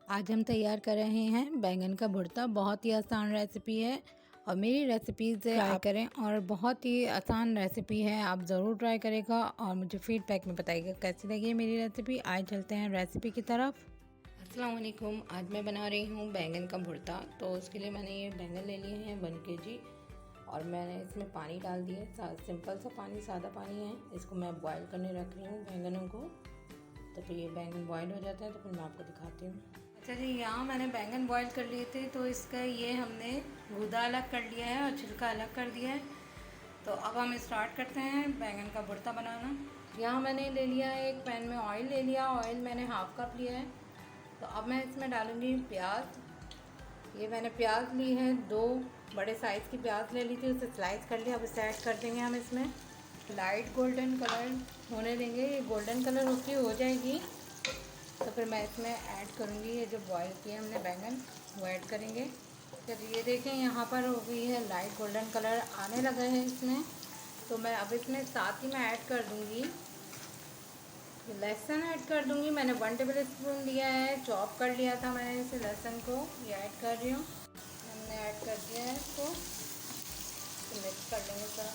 आज हम तैयार कर रहे हैं बैंगन का भुर्ता। बहुत ही आसान रेसिपी है और मेरी रेसिपी से ट्राई करें और बहुत ही आसान रेसिपी है, आप ज़रूर ट्राई करेगा और मुझे फीडबैक में बताइएगा कैसी लगी मेरी रेसिपी। आज चलते हैं रेसिपी की तरफ। अस्सलाम वालेकुम। आज मैं बना रही हूँ बैंगन का भुर्ता। तो उसके लिए मैंने ये बैंगन ले लिए हैं 1 kg और मैंने इसमें पानी डाल दिया, सिंपल सा पानी, सादा पानी है। इसको मैं बॉयल करने रख रही हूँ बैंगनों को। तो फिर ये बैंगन बॉयल हो जाता है तो फिर मैं आपको दिखाती हूँ। अच्छा जी, यहाँ मैंने बैंगन बॉईल कर लिए थे तो इसका ये हमने गूदा अलग कर लिया है और छिलका अलग कर दिया है। तो अब हम स्टार्ट करते हैं बैंगन का भुर्ता बनाना। यहाँ मैंने ले लिया है, एक पैन में ऑयल ले लिया। ऑयल मैंने 1/2 कप लिया है। तो अब मैं इसमें डालूँगी प्याज। ये मैंने प्याज ली है, 2 बड़े साइज़ की प्याज ले ली थी, उसे स्लाइस कर लिया। अब इसे ऐड कर देंगे हम इसमें। लाइट गोल्डन कलर होने देंगे। ये गोल्डन कलर होती हो जाएगी तो फिर मैं इसमें ऐड करूँगी ये जो बॉईल किए हमने बैंगन, वो ऐड करेंगे। तो ये देखें यहाँ पर हो गई है लाइट गोल्डन कलर आने लगा है इसमें। तो मैं अब इसमें साथ ही मैं ऐड कर दूँगी लहसुन ऐड कर दूँगी। मैंने 1 टेबल स्पून लिया है, चॉप कर लिया था मैंने इसे लहसुन को, ये ऐड कर रही हूँ। हमने ऐड कर दिया है इसको, तो मिक्स कर लेंगे सर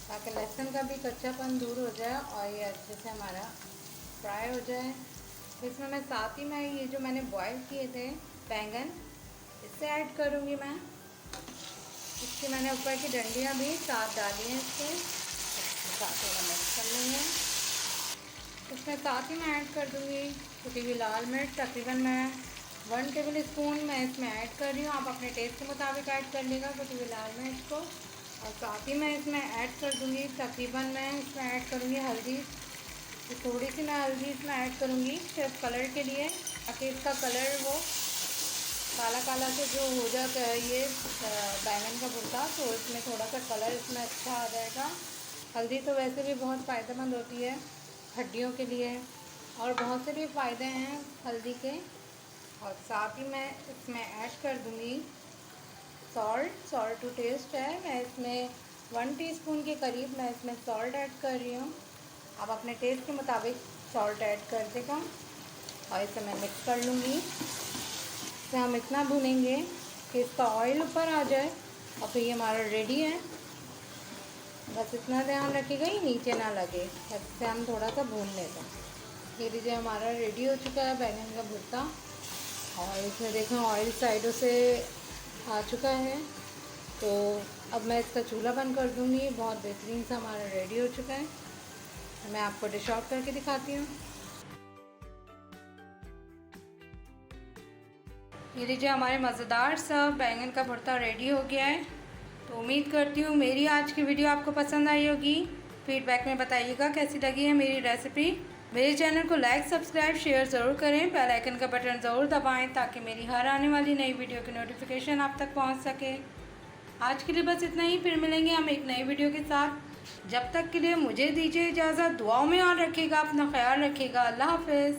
ताकि लहसुन का भी कच्चापन दूर हो जाए और ये अच्छे से हमारा फ्राई हो जाए। इसमें मैं साथ ही में ये जो मैंने बॉईल किए थे बैंगन, इससे ऐड करूँगी मैं। इसकी मैंने ऊपर की डंडियाँ भी साथ डाली हैं इसके साथ, थोड़ा मिक्स कर लेंगे। इसमें साथ ही मैं ऐड कर दूँगी कुटी हुई लाल मिर्च। तकरीबन मैं 1 टेबल स्पून मैं इसमें ऐड कर रही हूँ। आप अपने टेस्ट के मुताबिक ऐड कर लेगा कुटी हुई लाल मिर्च को। और साथ ही मैं इसमें ऐड कर दूँगी, तकरीबन मैं इसमें ऐड करूँगी हल्दी। तो थोड़ी सी मैं हल्दी इसमें ऐड करूँगी सिर्फ कलर के लिए, ताकि इसका कलर वो काला काला से जो हो जाता है ये बैंगन का भुर्ता, तो इसमें थोड़ा सा कलर इसमें अच्छा आ जाएगा। हल्दी तो वैसे भी बहुत फ़ायदेमंद होती है हड्डियों के लिए और बहुत से भी फ़ायदे हैं हल्दी के। और साथ ही मैं इसमें ऐड कर दूँगी सॉल्ट टू टेस्ट है। मैं इसमें 1 टीस्पून के करीब मैं इसमें सॉल्ट ऐड कर रही हूँ। आप अपने टेस्ट के मुताबिक सॉल्ट ऐड कर देगा और इसे मैं मिक्स कर लूँगी। इसे हम इतना भूनेंगे कि इसका ऑयल ऊपर आ जाए और फिर ये हमारा रेडी है। बस इतना ध्यान रखिएगा ये नीचे ना लगे, इससे हम थोड़ा सा भून लेते हैं। ये लीजिए हमारा रेडी हो चुका है बैंगन का भुर्ता और इसमें देखें ऑयल साइडों से आ चुका है। तो अब मैं इसका चूल्हा बंद कर दूँगी। बहुत बेहतरीन सा हमारा रेडी हो चुका है। मैं आपको डिश आउट करके दिखाती हूँ। ये लीजिए हमारे मज़ेदार सा बैंगन का भुर्ता रेडी हो गया है। तो उम्मीद करती हूँ मेरी आज की वीडियो आपको पसंद आई होगी। फीडबैक में बताइएगा कैसी लगी है मेरी रेसिपी। मेरे चैनल को लाइक, सब्सक्राइब, शेयर ज़रूर करें। बेल आइकन का बटन ज़रूर दबाएं ताकि मेरी हर आने वाली नई वीडियो की नोटिफिकेशन आप तक पहुँच सके। आज के लिए बस इतना ही, फिर मिलेंगे हम एक नई वीडियो के साथ। जब तक के लिए मुझे दीजिए इजाज़त। दुआओं में याद रखिएगा, अपना ख्याल रखिएगा। अल्लाह हाफ़िज़।